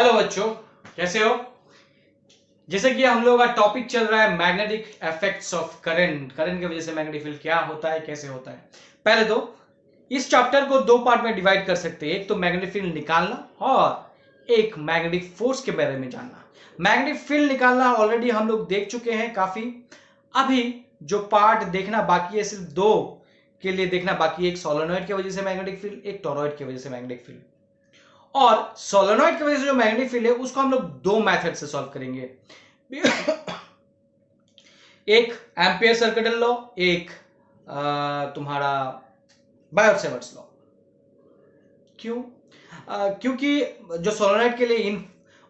Hello बच्चों, कैसे हो। जैसे कि हम लोग का टॉपिक चल रहा है magnetic effects of current. Current की वजह से मैग्नेटिक फील्ड क्या होता है, कैसे होता है। पहले तो इस चैप्टर को दो पार्ट में डिवाइड कर सकते हैं, एक तो मैग्नेटिक फील्ड निकालना और एक मैग्नेटिक फोर्स के बारे में जानना। मैग्नेटिक फील्ड निकालना ऑलरेडी हम लोग देख चुके हैं काफी। अभी जो पार्ट देखना बाकी है, सिर्फ दो के लिए देखना बाकी है, एक सोलेनॉइड की वजह से मैग्नेटिक फील्ड, एक टोरॉइड की वजह से मैग्नेटिक फील्ड। और सोलेनॉइड की वजह से जो मैग्नेटिक फील्ड है उसको हम लोग दो मेथड से सॉल्व करेंगे। एक एम्पियर सर्किटल लॉ, एक तुम्हारा बायोट-सैवर्ट्स लॉ। क्यों? क्योंकि जो सोलेनॉइड के लिए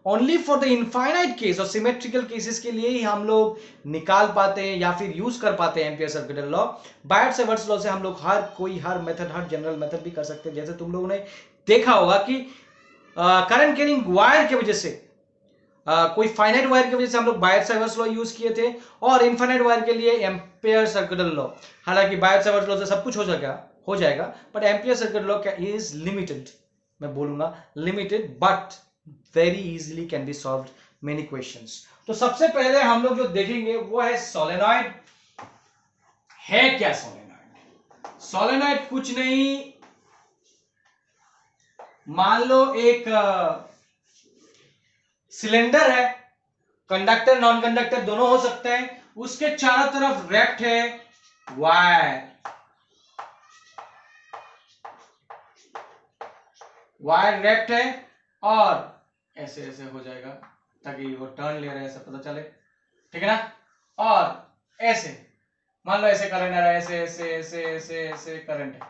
only for the infinite case और सिमेट्रिकल केसेस के लिए ही हम लोग निकाल पाते हैं या फिर यूज कर पाते हैं एम्पियर सर्किटल लॉ। बायोट-सैवर्ट्स लॉ से हम लोग हर मेथड, हर जनरल मेथड भी कर सकते हैं। जैसे तुम लोगों ने देखा होगा कि करंट कैरिंग वायर की वजह से कोई फाइनाइट वायर की वजह से हम लोग बायोट-सैवर्ट्स लॉ यूज किए थे और इनफाइनाइट वायर के लिए एम्पियर सर्किटल लॉ। हालांकि बायोट-सैवर्ट्स लॉ से सब कुछ हो जाएगा but ampere circuital law is limited, मैं बोलूंगा limited, but very easily can be solved many questions. तो सबसे पहले हम लोग जो देखेंगे वो है सोलेनॉइड। है क्या सोलेनॉइड? सोलेनॉइड कुछ नहीं, मान लो एक सिलेंडर है, कंडक्टर नॉन कंडक्टर दोनों हो सकते हैं, उसके चारों तरफ रैप्ड है वायर। वायर रैप्ड है और ऐसे ऐसे हो जाएगा ताकि वो टर्न ले रहा है ऐसा पता चले, ठीक है ना। और ऐसे मान लो ऐसे करंट आ रहा है, ऐसे ऐसे ऐसे ऐसे ऐसे करंट है,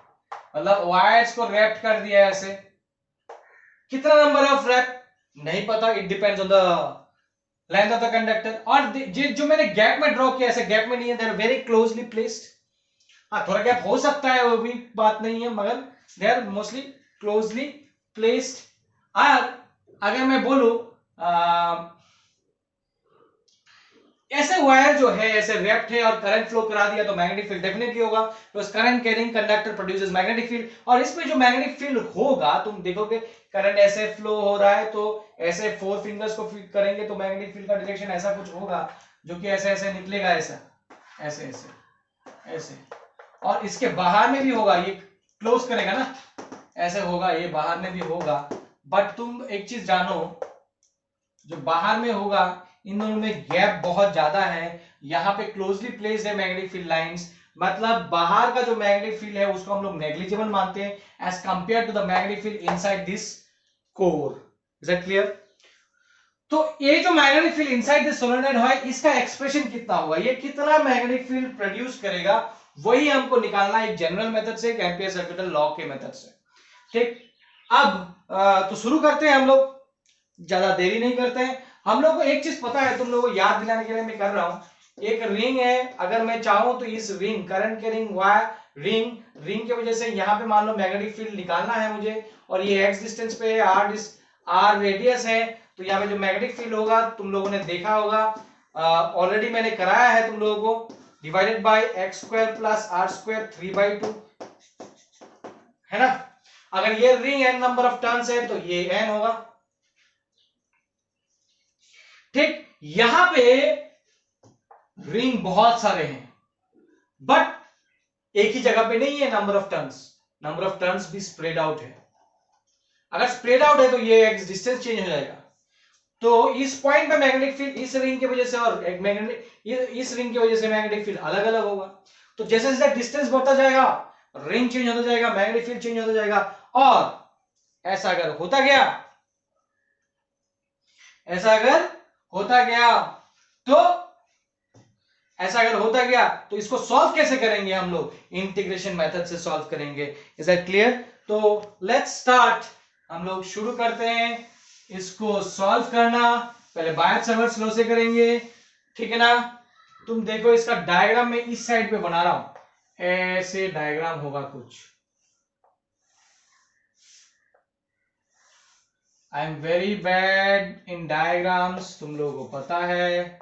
मतलब वायर्स को रैप्ड कर दिया है ऐसे। कितना नंबर ऑफ रैप नहीं पता, it depends on the length of the conductor. और जो मैंने गैप में ड्रॉ किया ऐसे गैप में नहीं है, they are very closely placed. हाँ थोड़ा गैप हो सकता है, वो भी बात नहीं है, मगर they are mostly closely placed. और अगर मैं बोलूं ऐसे वायर जो है ऐसे रैप्ड है और करंट फ्लो करा दिया तो मैग्नेटिक फील्ड डेफिनेटली होगा। तो current carrying conductor produces magnetic field, और इसमें जो मैग्नेटिक फील्ड होगा तुम देखोगे करंट ऐसे फ्लो हो रहा है तो ऐसे फोर फिंगर्स को करेंगे तो मैग्नेटिक फील्ड का डायरेक्शन ऐसा कुछ होगा जो कि ऐसे ऐसे निकलेगा, ऐसा ऐसे ऐसे ऐसे। और इसके बाहर में भी होगा, ये क्लोज करेगा ना, ऐसे होगा, ये बाहर में भी होगा। बट तुम एक चीज जानो, जो बाहर में होगा इन दोनों में गैप बहुत ज्यादा है, यहाँ पे क्लोजली प्लेस्ड है मैग्नेटिक फील्ड लाइंस, मतलब बाहर का जो मैग्नेटिक फील्ड है उसको हम लोग नेग्लिजिबल मानते हैं as compare to the magnetic field inside this core. Is that clear? तो ये जो magnetic field inside this solenoid है इसका एक्सप्रेशन कितना होगा, ये कितना मैग्नेटिक फील्ड प्रोड्यूस करेगा, वही हमको निकालना है एक जनरल मेथड से, एक एम्पियर सर्किटल लॉ के मेथड से। ठीक, अब तो शुरू करते हैं हम लोग, ज्यादा देरी नहीं करते हैं। हम लोग को एक चीज पता है, तुम लोगों को याद दिलाने के लिए मैं कर रहा हूं। एक रिंग है, अगर मैं चाहूं तो इस रिंग करंट के रिंग वायर रिंग की वजह से यहाँ पे मान लो मैग्नेटिक फील्ड निकालना है मुझे, और ये x डिस्टेंस पे है, r रेडियस है, तो यहाँ पे जो मैग्नेटिक फील्ड होगा तुम लोगों ने देखा होगा, ऑलरेडी मैंने कराया है तुम लोगों को, divided by x square plus r square 3/2, है ना। अगर ये ring n number of turns है तो ये n होगा। ठीक, यहां पे रिंग बहुत सारे हैं बट एक ही जगह पे नहीं है नंबर ऑफ टर्न्स भी स्प्रेड आउट है। अगर स्प्रेड आउट है तो ये एक्स डिस्टेंस चेंज हो जाएगा। तो इस पॉइंट पे मैग्नेटिक फील्ड इस रिंग की वजह से और एक मैग्नेटिक इस रिंग की वजह से मैग्नेटिक फील्ड अलग अलग होगा। तो जैसे जैसे डिस्टेंस बढ़ता जाएगा रिंग चेंज होता जाएगा, मैग्नेटिक फील्ड चेंज होता जाएगा। और ऐसा अगर होता गया तो इसको सॉल्व कैसे करेंगे हम लोग, इंटीग्रेशन मेथड से सॉल्व करेंगे। Is that clear? तो लेट्स स्टार्ट, हम लोग शुरू करते हैं इसको सॉल्व करना। पहले बायोट-सैवर्ट्स लॉ से करेंगे, ठीक है ना। तुम देखो इसका डायग्राम मैं इस साइड पे बना रहा हूं, ऐसे डायग्राम होगा कुछ। I am very bad in diagrams, तुम लोगों को पता है।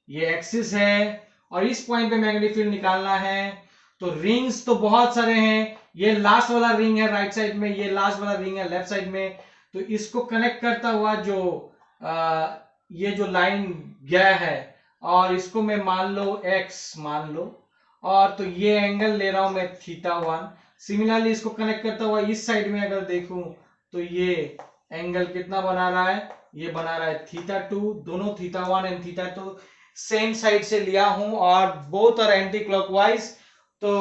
ये एक्सिस है और इस पॉइंट पे मैग्नेटिक फील्ड निकालना है। तो रिंग्स तो बहुत सारे हैं, ये लास्ट वाला रिंग है राइट साइड में, ये लास्ट वाला रिंग है लेफ्ट साइड में। तो इसको कनेक्ट करता हुआ जो ये जो लाइन गया है और इसको मैं मान लो x मान लो, और तो ये एंगल ले रहा हूं मैं θ1। सिमिलरली इसको कनेक्ट करता हुआ इस साइड में अगर देखूं तो ये एंगल कितना बना रहा है, ये बना रहा है θ2। दोनों θ1 एंड θ2 सेम साइड से लिया हूं और बोथ आर एंटी क्लॉकवाइज। तो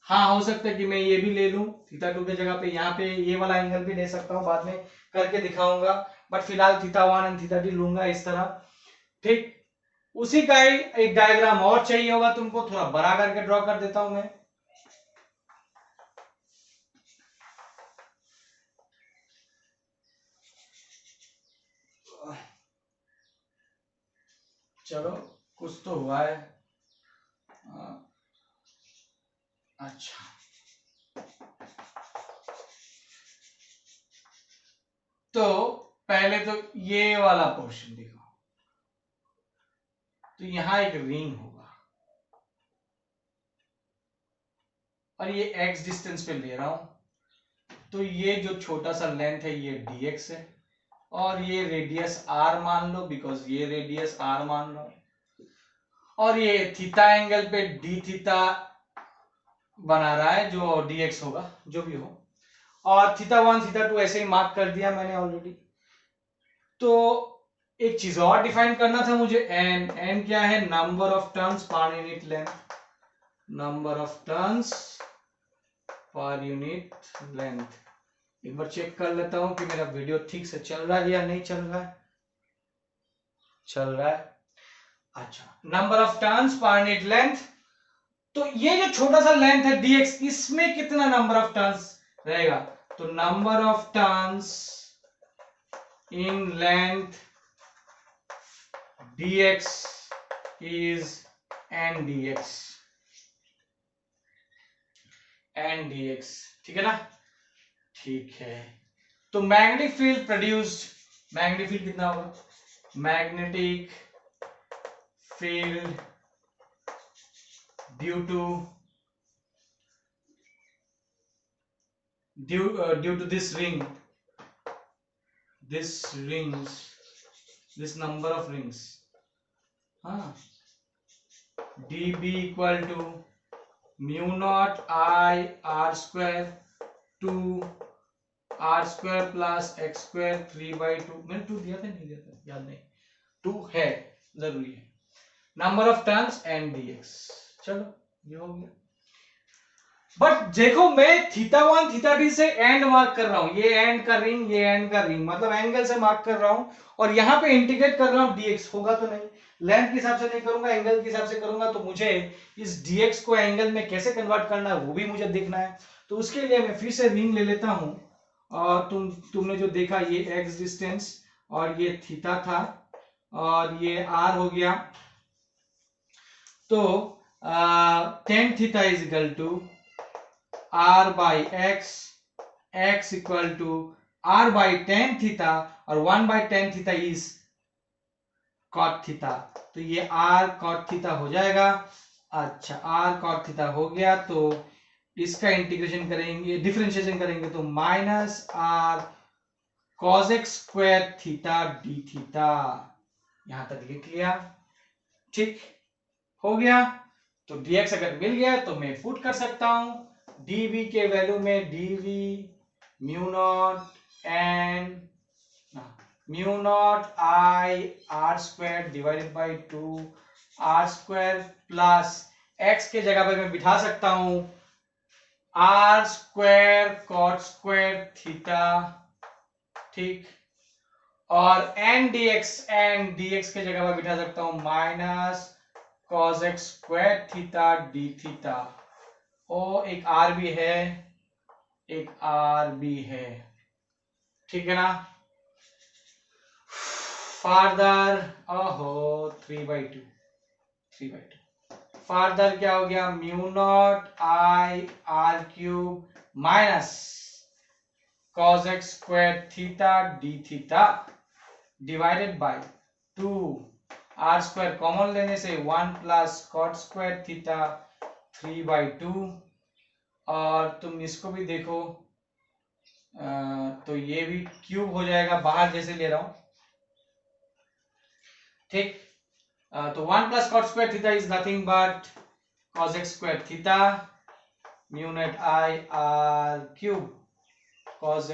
हाँ, हो सकता है कि मैं ये भी ले लूं θ2 की जगह पे, यहाँ पे ये वाला एंगल भी ले सकता हूं, बाद में करके दिखाऊंगा, बट फिलहाल θ1 एंड θ2 लूंगा इस तरह। ठीक, उसी का ही एक डायग्राम और चाहिए होगा तुमको, थोड़ा बड़ा करके ड्रॉ कर देता हूं मैं। चलो, कुछ तो हुआ है। अच्छा, तो पहले तो ये वाला पोर्शन देखो, तो यहां एक रिंग होगा और ये x डिस्टेंस पे ले रहा हूं, तो ये जो छोटा सा लेंथ है ये dx है, और ये रेडियस r मान लो, बिकॉज ये रेडियस r मान लो, और ये थीटा एंगल पे d थीटा बना रहा है जो dx होगा, जो भी हो, और θ1 θ2 ऐसे ही मार्क कर दिया मैंने ऑलरेडी। तो एक चीज और डिफाइन करना था मुझे, n क्या है, number of turns per unit length, number of turns per unit length. एक बार चेक कर लेता हूं कि मेरा वीडियो ठीक से चल रहा है या नहीं चल रहा है। चल रहा है, अच्छा। Number of turns per unit length, तो ये जो छोटा सा लेंथ है dx, इसमें कितना नंबर ऑफ टर्न्स रहेगा, तो number of turns in length dx is n dx, n dx, ठीक है ना। ठीक है, तो magnetic field produced, magnetic field कितना होगा, magnetic field due to this ring, this rings, this number of rings, हाँ, dB equal to mu naught I r square 2 r square plus x square 3/2, मैंने 2 दिया था नहीं दिया था याद नहीं, 2 है जरूरी है, number of turns and dx। चलो ये हो गया, बट देखो मैं θ1 θ2 से एंड मार्क कर रहा हूं, ये एंड का रिंग, ये एंड का रिंग, मतलब एंगल से मार्क कर रहा हूं, और यहां पे इंटीग्रेट कर रहा हूं dx, होगा तो नहीं, लेंथ के हिसाब से नहीं करूंगा, एंगल के हिसाब से करूंगा, तो मुझे इस dx को एंगल में कैसे कन्वर्ट करना है वो भी मुझे देखना है। तो उसके लिए मैं फिर से रिंग ले लेता हूं, और तुमने जो देखा ये x डिस्टेंस और ये थीटा था और ये r हो गया, तो tan theta is equal to r by x, x equal to r by tan theta, और 1 by tan theta is cot theta, तो ये r cot theta हो जाएगा। अच्छा, r cot theta हो गया, तो इसका इंटीग्रेशन करेंगे, डिफरेंशिएशन करेंगे, तो minus r cos x square theta d theta, यहां तक लिख लिया, ठीक हो गया। तो dx अगर मिल गया तो मैं पुट कर सकता हूं, dv के वैल्यू में dv mu naught n mu naught I r square divided by 2 r square plus x के जगह पे मैं बिठा सकता हूं r square cot square theta, ठीक, और एन dx के जगह पे बिठा सकता हूं minus cos x square theta d theta, ओ एक r भी है, एक r भी है, ठीक है ना। फार्दर, ओहो 3/2 फार्दर क्या हो गया, mu naught I r cube minus cos x square theta d theta divided by 2 r square common लेने से 1 प्लस cot स्क्वायर थीटा 3/2, और तुम इसको भी देखो तो ये भी क्यूब हो जाएगा, बाहर जैसे ले रहा हूं, ठीक। तो 1 plus cot square theta is nothing but cos x square theta mu naught I r cube cos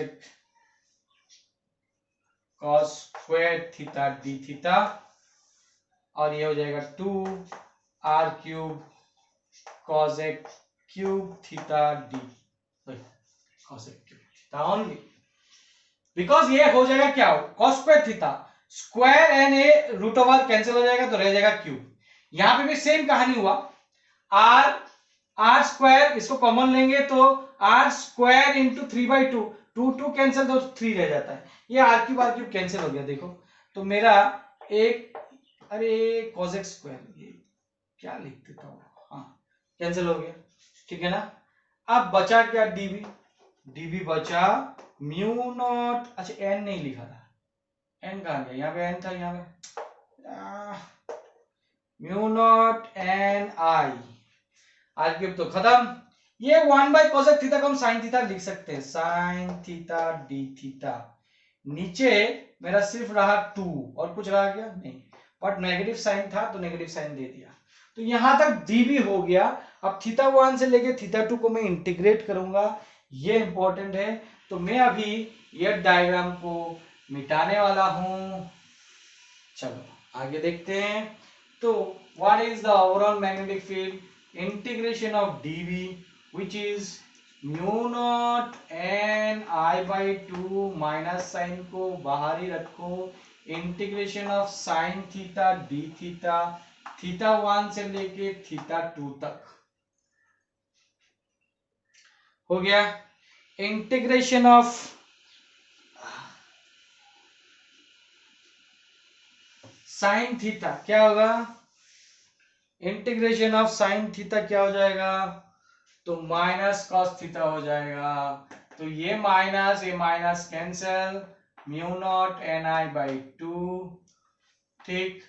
square theta d theta, और ये हो जाएगा 2 r cube cos x cube theta d, cos x cube theta only, because ये हो जाएगा क्या, cos square theta, square and a root over cancel हो जाएगा तो रह जाएगा क्यूब। यहां पे भी सेम कहानी हुआ, आर स्क्वायर इसको कॉमन लेंगे तो आर स्क्वायर इंटू 3/2, 2 कैंसिल तो 3 रह जाता है, ये आर क्यूब कैंसिल हो गया। देखो तो मेरा एक, अरे cos x स्क्वायर, ये क्या लिख देता हूं, हाँ कैंसिल हो गया, ठीक है ना। अब बचा क्या, डीबी, डीबी बचा म्यू नॉट, अच्छा एन नहीं लिखा था, एन कहां गया, यहाँ पे एन था, यहाँ पे mu naught N I, r cube तो खत्म। ये 1 बाय cosec थीटा को हम sin थीटा लिख सकते हैं, sin थीटा डी थीटा, नीचे मेरा सिर्फ रहा 2 और कुछ रहा क्या नहीं, बट नेगेटिव साइन था तो नेगेटिव साइन दे दिया, तो यहां तक dv हो गया। अब थीटा 1 से लेके थीटा 2 को मैं इंटीग्रेट करूंगा, ये इंपॉर्टेंट है। तो मैं अभी ये डायग्राम को मिटाने वाला हूं, चलो आगे देखते हैं। तो what is the overall magnetic field, integration of dv which is mu naught n I by 2 minus sine को बाहर ही रखो, integration of sine theta d theta, theta 1 से लेके थीटा 2 तक हो गया। इंटीग्रेशन ऑफ साइन थीटा क्या होगा, इंटीग्रेशन ऑफ साइन थीटा क्या हो जाएगा, तो माइनस कॉस थीटा हो जाएगा, तो ये minus cancel, mu naught N I by 2, ठीक,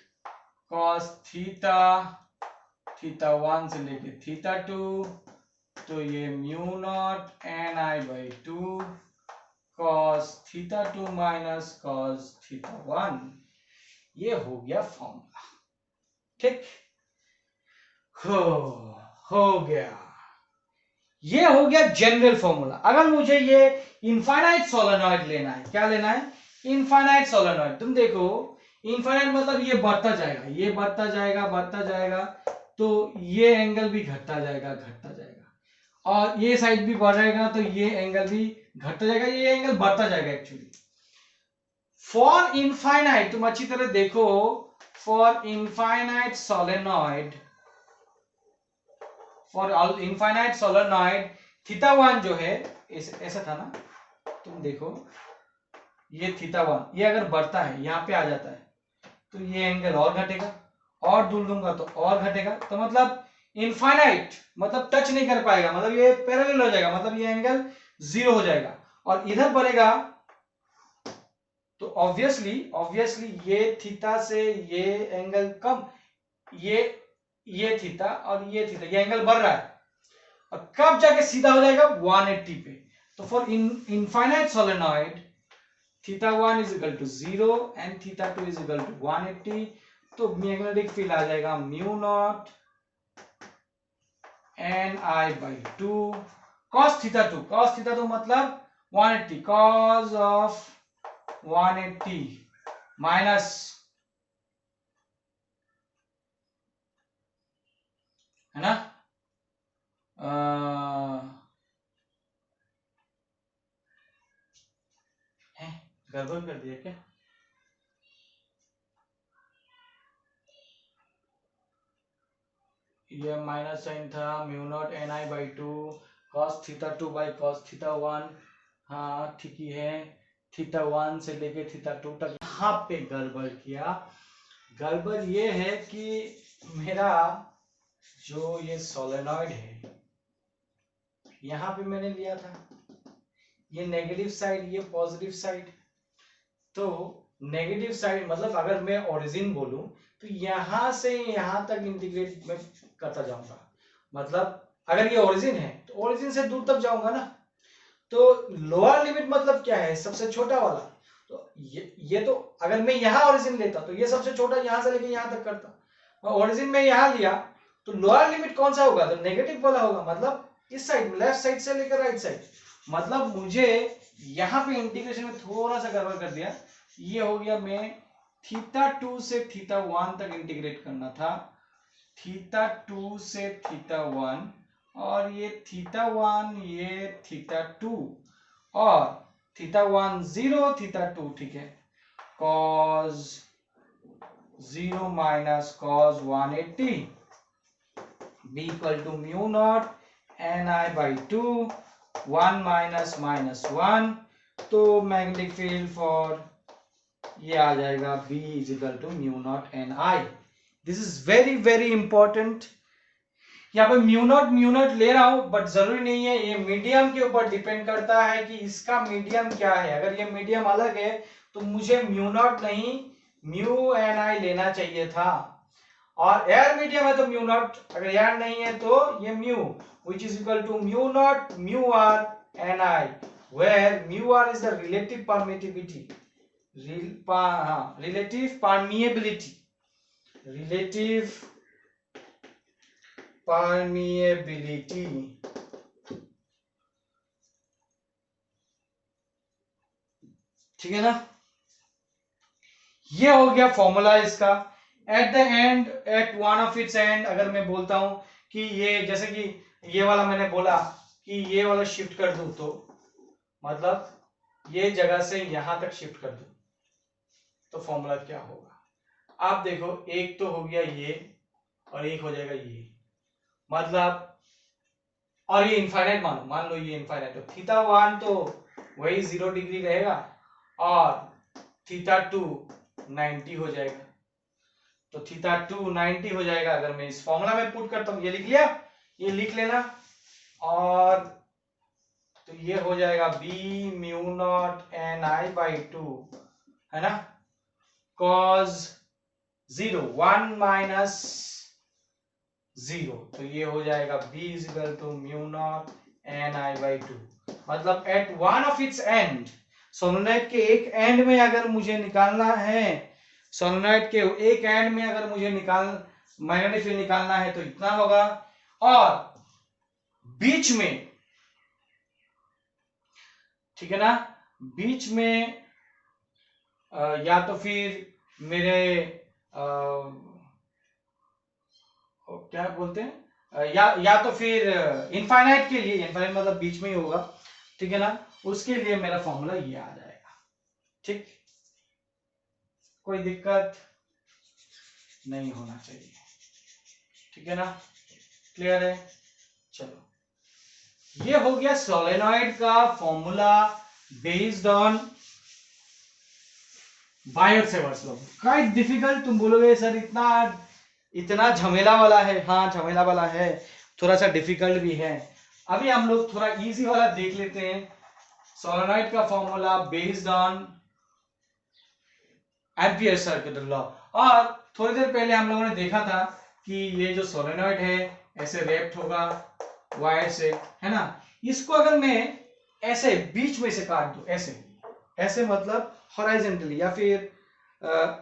कॉस थीटा, थीटा 1 से लेके थीटा 2, तो ये mu naught N I by 2 cos theta 2 minus cos theta 1, ये हो गया फॉर्मूला, ठीक, हो गया, ये हो गया जनरल फॉर्मूला। अगर मुझे ये इनफाइनाइट सोलेनॉइड लेना है, क्या लेना है, इनफाइनाइट सोलेनॉइड, तुम देखो इनफाइनाइट मतलब ये बढ़ता जाएगा, ये बढ़ता जाएगा, तो ये एंगल भी घटता जाएगा, और ये साइड भी बढ़ेगा तो ये एंगल भी घटता जाएगा, ये एंगल बढ़ता जाएगा एक्चुअली। फॉर इनफाइनाइट, तुम अच्छी तरह देखो, for infinite solenoid, for infinite solenoid theta 1 जो है ऐसा था ना, तुम देखो ये थीटा 1 ये अगर बढ़ता है यहां पे आ जाता है तो ये एंगल और घटेगा, और दूर दूंगा तो और घटेगा, तो मतलब इनफाइनाइट मतलब टच नहीं कर पाएगा, मतलब ये पैरेलल हो जाएगा, मतलब ये एंगल 0 हो जाएगा, और इधर बढ़ेगा तो ऑब्वियसली ये थीटा से ये एंगल कम, ये थीटा और ये थीटा, ये एंगल बढ़ रहा है, और कब जाके सीधा हो जाएगा 180 पे। तो for infinite solenoid theta 1 is equal to 0 and theta 2 is equal to 180, तो मैग्नेटिक फील्ड आ जाएगा mu naught N I by 2 cos theta 2 मतलब 180 कॉस ऑफ 180 माइनस, है ना, गड़बड़ कर दिया क्या, ये माइनस साइन था, mu naught N I by 2 cos theta 2 by cos theta 1, हाँ ठीक ही है, थीटा 1 से लेके थीटा 2 तक। यहाँ पे गड़बड़ किया, गड़बड़ ये है कि मेरा जो ये सोलेनॉइड है यहाँ पे मैंने लिया था ये नेगेटिव साइड, ये पॉजिटिव साइड, तो नेगेटिव साइड मतलब अगर मैं ओरिजिन बोलूं तो यहां से यहां तक इंटीग्रेट मैं करता जाऊंगा, मतलब अगर ये ओरिजिन है तो ओरिजिन से दूर तक जाऊंगा ना, तो लोअर लिमिट मतलब क्या है, सबसे छोटा वाला। तो ये तो अगर मैं यहाँ ओरिजिन लेता तो ये सबसे छोटा यहाँ से लेके यहाँ तक करता, और ओरिजिन में यहाँ लिया तो लोअर लिमिट कौन सा होगा, तो नेगेटिव वाला होगा, मतलब इस साइड लेफ्ट साइड से लेकर राइट साइड। मतलब मुझे यहाँ पे इंटीग्रेशन में थोड़ा सा गड़बड़ कर दिया, ये हो गया मैं θ2 से θ1 तक इंटीग्रेट करना था, θ2 से θ1, और ये θ1 ये θ2, और θ1 0 θ2, ठीक है, cos 0 minus cos 180 b equal to mu naught ni by 2 1 minus minus 1, तो मैग्नेटिक फील्ड फॉर ये आ जाएगा b is equal to mu naught ni। This is very very important. यहाँ पे म्यू नॉट ले रहा हूं, बट जरूरी नहीं है, ये मीडियम के ऊपर डिपेंड करता है कि इसका मीडियम क्या है। अगर ये मीडियम अलग है तो मुझे म्यू नॉट नहीं म्यू एन आई लेना चाहिए था, और एयर मीडियम है तो म्यू नॉट, अगर एयर नहीं है तो ये mu which is equal to mu naught mu R N I, where mu R is the relative permittivity, relative permeability, relative permeability. ठीक है ना, ये हो गया फॉर्मूला इसका। At the end, at one of its end, अगर मैं बोलता हूं कि ये जैसे कि ये वाला मैंने बोला कि ये वाला शिफ्ट कर दूं, तो मतलब ये जगह से यहां तक शिफ्ट कर दूं तो फॉर्मूला क्या होगा। आप देखो, एक तो हो गया ये और एक हो जाएगा ये, मतलब, और ये इनफाइनाइट मान लो ये इनफाइनाइट, तो θ1 तो वही 0 डिग्री रहेगा और θ2 90 हो जाएगा, तो θ2 90 हो जाएगा। अगर मैं इस फॉर्मूला में पुट करता हूं, ये लिख लिया, ये लिख लेना, और तो ये हो जाएगा b mu naught N I by 2, है ना, cos 0 1 माइनस 0, तो ये हो जाएगा b is equal to mu naught N I by 2। मतलब at one of its end, solenoid के एक एंड में अगर मुझे निकालना है, सोलेनोइड के एक एंड में अगर मुझे मैग्नेटिक फील्ड निकालना है तो इतना होगा, और बीच में, ठीक है ना, बीच में या तो फिर मेरे क्या बोलते हैं, या तो फिर इनफाइनाइट के लिए, इनफाइनाइट मतलब बीच में ही होगा, ठीक है ना, उसके लिए मेरा फॉर्मूला ये आ जाएगा। ठीक, कोई दिक्कत नहीं होना चाहिए, ठीक है ना, क्लियर है। चलो, ये हो गया सोलेनॉइड का formula based on Biot-Savart's law. Kite difficult, तुम बोलोगे सर इतना झमेला वाला है, हाँ झमेला वाला है, थोड़ा सा डिफिकल्ट भी है। अभी हम लोग थोड़ा इजी वाला देख लेते हैं। सोलेनॉइड का formula based on ampere circular law, और थोड़ी देर पहले हम लोगों ने देखा था कि ये जो सोलेनॉइड है ऐसे रैप्ड होगा वायर से, है ना, इसको अगर मैं ऐसे बीच में से काट दूं, ऐसे मतलब हॉरिजॉन्टली, या फिर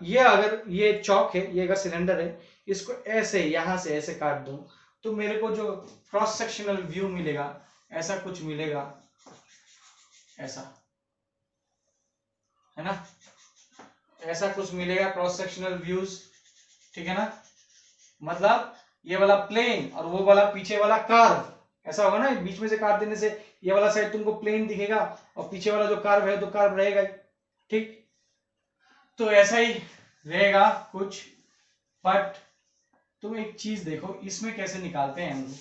ये अगर ये चौक है, ये अगर सिलेंडर है, इसको ऐसे यहां से ऐसे काट दूं, तो मेरे को जो क्रॉस सेक्शनल व्यू मिलेगा ऐसा कुछ मिलेगा, ऐसा, है ना, ऐसा कुछ मिलेगा क्रॉस सेक्शनल व्यूज, ठीक है ना, मतलब ये वाला प्लेन और वो वाला पीछे वाला कर्व, ऐसा होगा ना, बीच में से काट देने से ये वाला साइड तुमको प्लेन दिखेगा और पीछे वाला जो कर्व है तो कर्व रहेगा, ठीक, तो ऐसा ही रहेगा कुछ। बट तुम एक चीज देखो, इसमें कैसे निकालते हैं हम लोग,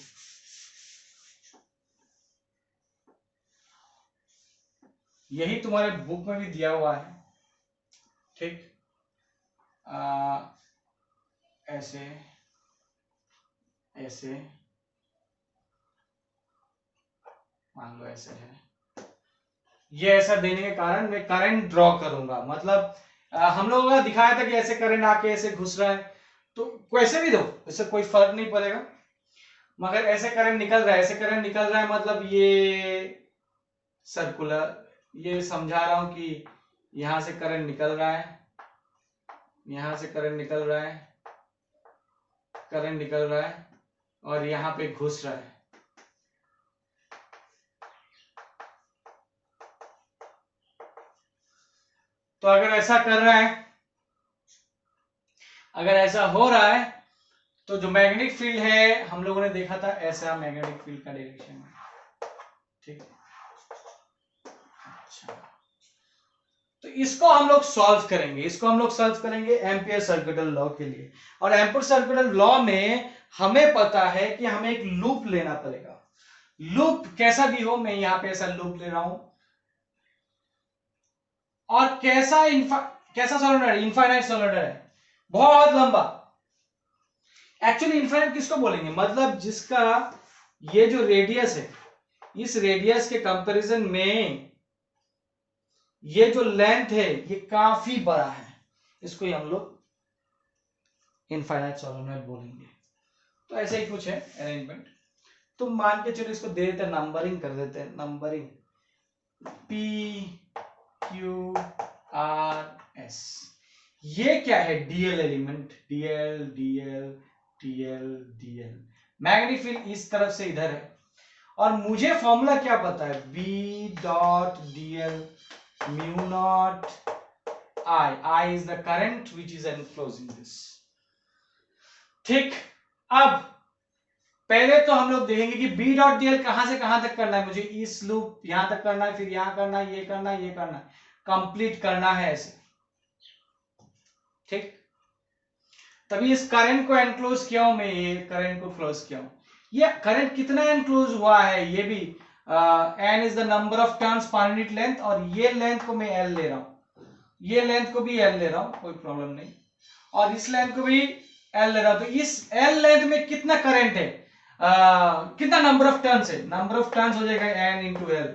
यही तुम्हारे बुक में भी दिया हुआ है, ठीक, ऐसे ऐसे मान लो ऐसे है, ये ऐसा देने के कारण मैं करंट ड्रॉ करूंगा, मतलब हम लोगों ने दिखाया था कि ऐसे करंट आके ऐसे घुस रहा है, तो वैसे भी दो, इससे कोई फर्क नहीं पड़ेगा, मगर ऐसे करंट निकल रहा है, ऐसे करंट निकल रहा है, मतलब ये सर्कुलर, ये समझा रहा हूं कि यहां से करंट निकल रहा है, यहां से करंट निकल रहा है, करंट निकल रहा है और यहां पे घुस रहा है। तो अगर ऐसा कर रहा है, अगर ऐसा हो रहा है, तो जो मैग्नेटिक फील्ड है हम लोगों ने देखा था ऐसा मैग्नेटिक फील्ड का डायरेक्शन है, ठीक है। अच्छा, तो इसको हम लोग सॉल्व करेंगे, इसको हम लोग सॉल्व करेंगे एम्पियर सर्कुलर लॉ के लिए। और एम्पियर सर्कुलर लॉ में हमें पता है कि हमें एक लूप लेना पड़ेगा। लूप कैसा भी हो, मैं यहां पे ऐसा लूप ले रहा हूं, और कैसा सोलेनोइड, इनफाइनाइट सोलेनोइड है, बहुत लंबा। एक्चुअली इनफाइनाइट किसको बोलेंगे, मतलब जिसका ये जो रेडियस है, इस रेडियस के कंपैरिजन में ये जो लेंथ है ये काफी बड़ा है, इसको ही हम लोग इनफाइनाइट सोलेनोइड बोलेंगे। तो ऐसे ही कुछ है अरेंजमेंट। तो मान के चलो इसको दे देते हैं, नंबरिंग कर देते हैं, numbering P Q R S। ये क्या है, DL element, DL DL DL DL. Magnetic field इस तरफ से इधर है, और मुझे फॉर्मूला क्या पता है, B dot DL mu naught I is the current which is enclosing this. ठीक, अब पहले तो हम लोग देखेंगे कि बी डॉट डीएल कहां से कहां तक करना है, मुझे इस लूप यहां तक करना है, फिर यहां करना है, ये करना है, ये करना है, कंप्लीट करना है ऐसे, ठीक। तभी इस करंट को एनक्लोज किया हूं मैं, ये करंट को क्लोज किया हूं। ये करंट कितना एनक्लोज हुआ है, ये भी N is the number of turns per unit length, और ये लेंथ को मैं एल ले रहा हूं, ये लेंथ को भी एल ले रहा हूं, कोई प्रॉब्लम नहीं, और इस लेंथ को भी एल ले रहा हूं। तो इस एल लेंथ में कितना करंट है, कितना नंबर ऑफ टर्न्स है, नंबर ऑफ टर्न्स हो जाएगा एन इंटू एल,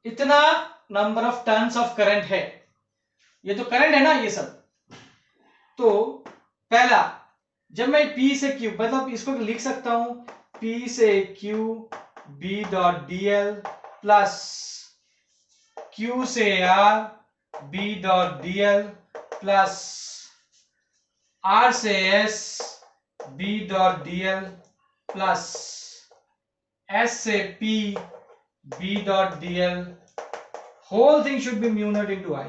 इतना number of turns of current है। ये तो करंट है ना ये सब। तो पहला, जब मैं P से Q, मतलब इसको लिख सकता हूं P से Q B dot dl plus Q से R B dot dl plus R से S B dot dl plus S से P B dot dl, whole thing should be mu naught into I।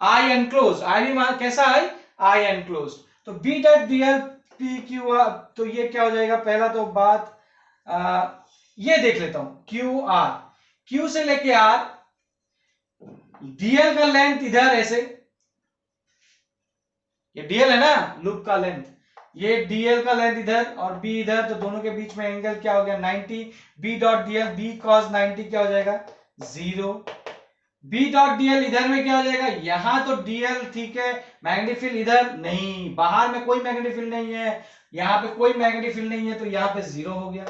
I enclose, I भी मान कैसा है, I enclose. तो B dot dl P Q R, तो ये क्या हो जाएगा, पहला तो बात ये देख लेता हूं, क्यू आर, क्यू से लेके आर, डीएल का लेंथ इधर ऐसे, ये डीएल है ना लूप का लेंथ, ये डीएल का लेंथ इधर और बी इधर, तो दोनों के बीच में एंगल क्या हो गया 90। B dot dl B cos 90 क्या हो जाएगा 0। बी डॉट डीएल इधर में क्या हो जाएगा, यहां तो डीएल ठीक है, मैग्नेटिक फील्ड इधर नहीं, बाहर में कोई मैग्नेटिक फील्ड नहीं है, यहां पे कोई मैग्नेटिक फील्ड नहीं है, तो यहां पे 0 हो गया।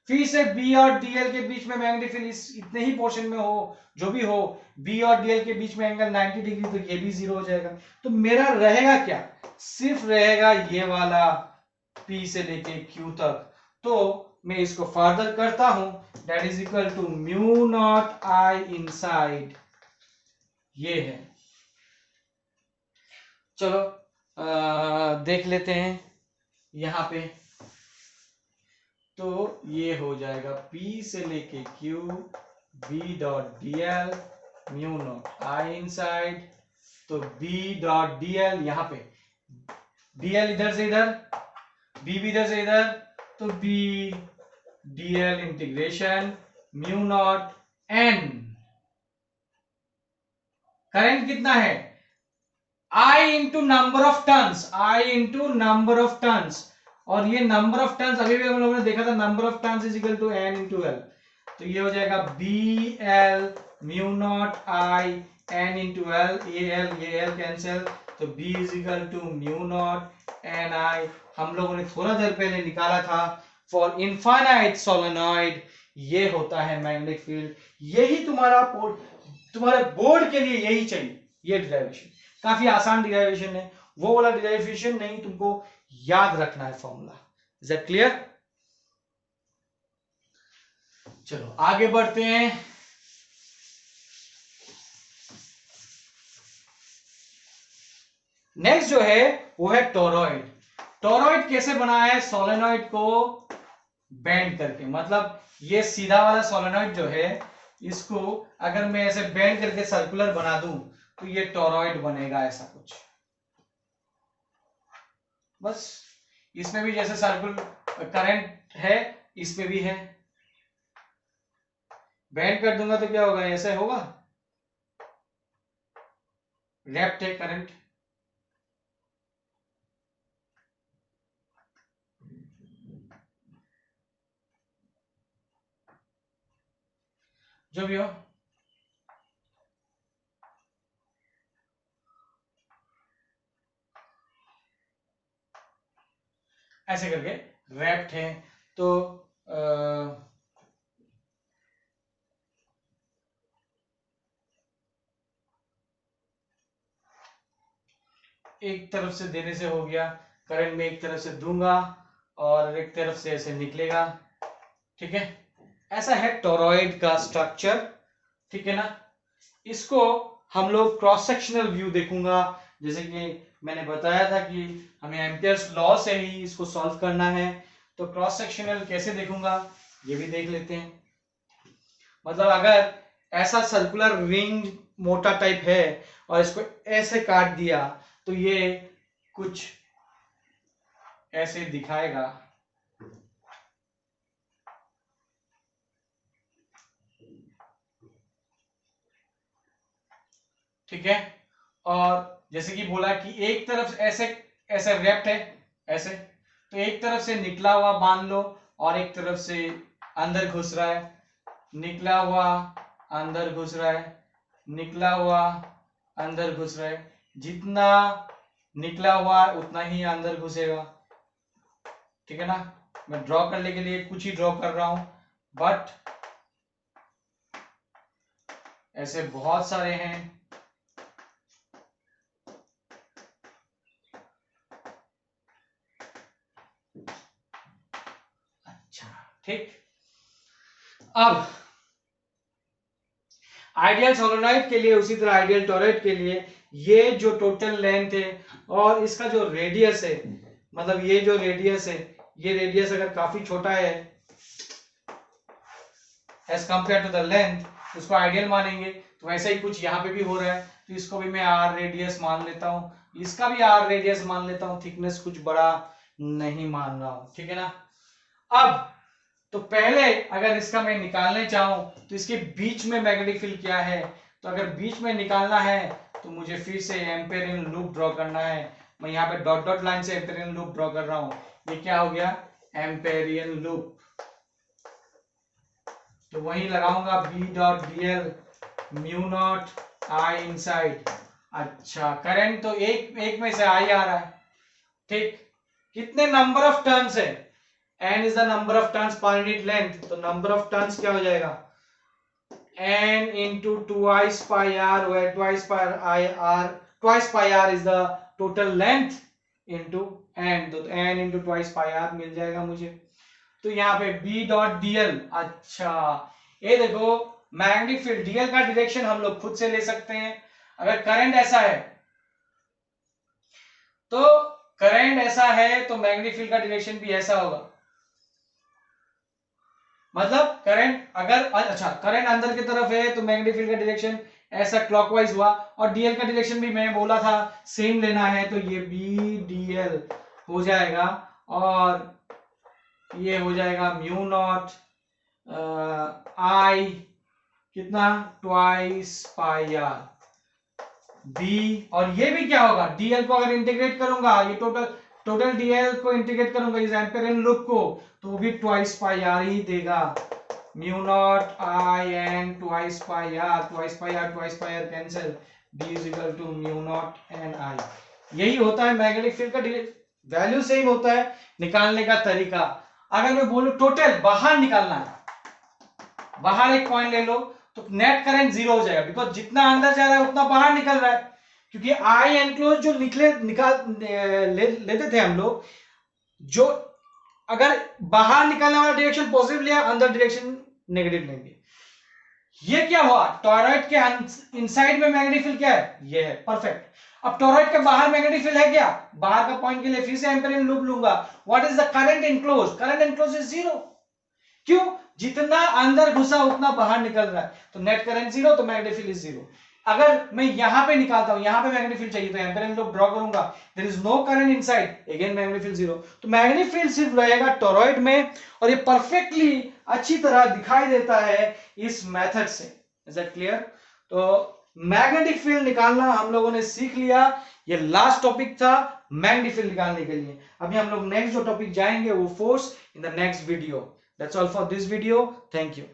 फिर से बी और डीएल के बीच में मैग्नेटिक फील्ड इतने ही पोर्शन में हो, जो भी हो, बी और डीएल के बीच में एंगल 90 डिग्री, तो ये भी 0 हो जाएगा। तो मेरा रहेगा क्या, सिर्फ रहेगा ये वाला P से लेके Q तक। तो मैं इसको फर्दर करता हूं, that is equal to mu naught I inside, ये है। चलो देख लेते हैं यहां पे, तो ये हो जाएगा P से लेके Q B dot DL mu naught I inside, तो B डॉट डीएल, यहां पे डीएल इधर से इधर, B भी इधर से इधर, तो B DL integration mu naught N, current कितना है I into number of turns, I into number of turns, और ये नंबर ऑफ टर्न्स अभी भी हम लोगों ने देखा था, number of turns is equal to N into L, तो ये हो जाएगा B L mu naught I N into L, ये एल कैंसिल, तो B is equal to mu naught N I. हम लोगों ने थोड़ा देर पहले निकाला था फॉर इनफाइनाइट सोलेनॉइड, ये होता है मैग्नेटिक फील्ड। यही तुम्हारे बोर्ड के लिए यही चाहिए, ये डिराइवेशन काफी आसान डिराइवेशन है, वो वाला डिराइवेशन नहीं, तुमको याद रखना है फॉर्मूला। Is that clear? चलो आगे बढ़ते हैं। नेक्स्ट जो है वो है टोरॉइड। टोरॉइड कैसे बना है? सोलेनॉइड को बेंड करके, मतलब ये सीधा वाला सोलेनॉइड जो है इसको अगर मैं ऐसे बेंड करके सर्कुलर बना दूं तो ये टोरॉइड बनेगा, ऐसा कुछ। बस इसमें भी जैसे सर्कुलर करंट है इसमें भी है, बेंड कर दूंगा तो क्या होगा? ऐसे होगा, रैप्ट है करंट। जो भी हो, ऐसे करके रैप्ट है। तो एक तरफ से देने से हो गया करंट, में एक तरफ से दूंगा और एक तरफ से ऐसे निकलेगा, ठीक है। ऐसा है टोरॉइड का स्ट्रक्चर, ठीक है ना। इसको हम लोग क्रॉस सेक्शनल व्यू देखूंगा, जैसे कि मैंने बताया था कि हमें एम्पियर्स लॉ से ही इसको सॉल्व करना है। तो क्रॉस सेक्शनल कैसे देखूंगा ये भी देख लेते हैं। मतलब अगर ऐसा सर्कुलर रिंग मोटा टाइप है और इसको ऐसे काट दिया तो ये कुछ ऐसे दिखाएगा, ठीक है। और जैसे कि बोला कि एक तरफ ऐसे ऐसे रैप्ट है ऐसे, तो एक तरफ से निकला हुआ मान लो और एक तरफ से अंदर घुस रहा है, निकला हुआ अंदर घुस रहा है, निकला हुआ अंदर घुस रहा है। जितना निकला हुआ उतना ही अंदर घुसेगा, ठीक है ना। मैं ड्रॉ करने के लिए कुछ ही ड्रॉ कर रहा हूं, बट ऐसे बहुत सारे हैं। अच्छा, ठीक। अब आइडियल सोलेनॉइड के लिए उसी तरह आइडियल टॉरॉइड के लिए ये जो टोटल लेंथ है और इसका जो रेडियस है, मतलब ये जो रेडियस है, ये रेडियस अगर काफी छोटा है as compare to the length, उसको आइडियल मानेंगे। तो वैसा ही कुछ यहाँ पे भी हो रहा है, तो इसको भी मैं आर रेडियस मान लेता हूँ, इसका भी आर रेडियस मान लेता हूँ, थिकनेस कुछ बड़ा नहीं मान रहा हूँ, ठीक है ना। अब तो पहले अगर इसका मैं निकालने चाहूं तो इसके बीच में मैग्नेटिक फील्ड क्या है, तो अगर बीच में निकालना है तो मुझे फिर से एम्पेरियन लूप ड्रॉ करना है। मैं यहाँ पे डॉट डॉट लाइन से एम्पेरियन लूप ड्रॉ कर रहा हूं। ये क्या हो गया? Amperian loop. तो वही लगाऊंगा B dot D L mu naught I inside. अच्छा, करंट तो एक में से आई आ रहा है, ठीक। कितने नंबर ऑफ टर्न्स है? n is the number of turns per unit length, तो number of turns क्या हो जाएगा? n into twice pi r, where twice pi r is the total length into n, तो n into twice pi r मिल जाएगा मुझे। तो यहाँ पे b डॉट dl, अच्छा ये देखो मैग्नेटिक फील्ड dl का डायरेक्शन हम लोग खुद से ले सकते हैं। अगर करंट ऐसा है तो करंट ऐसा है तो मैग्नेटिक फील्ड का डायरेक्शन भी ऐसा होगा। मतलब करंट अगर, अच्छा करंट अंदर की तरफ है तो मैग्नेटिक फील्ड का डायरेक्शन ऐसा क्लॉकवाइज हुआ, और डीएल का डायरेक्शन भी मैं बोला था सेम लेना है, तो ये बी डीएल हो जाएगा और ये हो जाएगा म्यू नॉट आई कितना ट्वाइस पाई आर बी, और ये भी क्या होगा? डीएल को अगर इंटीग्रेट करूंगा, ये टोटल डीएल को इंटीग्रेट करूंगा इस एम्पेरियन लूप को, तो वो भी ट्वाइस पाई आर ही देगा। Mu naught I N twice pi r, twice pi r twice pi r cancel, B is equal to mu naught N I. यही होता है मैग्नेटिक फील्ड का वैल्यू, सेम होता है निकालने का तरीका। अगर मैं बोलूं टोटल बाहर निकालना है, बाहर एक पॉइंट ले लो, तो नेट करंट जीरो हो जाएगा, बिकॉज जितना अंदर जा रहा है उतना बाहर निकल रहा है। क्योंकि आई एनक्लोज जो लेते थे हम लोग, जो अगर बाहर निकलने वाला डायरेक्शन पॉजिटिव लिया, अंदर डायरेक्शन नेगेटिव लेंगे। ये क्या हुआ, टॉरॉइड के इनसाइड में मैग्नेटिक फील्ड क्या है, ये है, परफेक्ट। अब टॉरॉइड के बाहर मैग्नेटिक फील्ड है क्या, बाहर का पॉइंट के लिए फिर से एम्पेरियन लूप लूंगा। What is the current enclose, current enclose is zero. क्यों, जितना अंदर घुसा उतना बाहर निकल रहा है, तो नेट करंट जीरो, तो मैग्नेटिक फील्ड इज जीरो। अगर मैं यहां पे निकालता हूं, यहां पे मैग्नेटिक फील्ड चाहिए, तो एम्पेरियन लूप ड्रॉ करूंगा, there is no current inside, again magnetic field zero. तो मैग्नेटिक फील्ड सिर्फ रहेगा टॉरॉइड में, और ये परफेक्टली अच्छी तरह दिखाई देता है इस मेथड से। Is that clear? तो मैग्नेटिक फील्ड निकालना हम लोगों ने सीख लिया, ये लास्ट टॉपिक था मैग्नेटिक फील्ड निकालने के लिए। अभी हम लोग नेक्स्ट जो टॉपिक जाएंगे वो force in the next video. That's all for this video, thank you.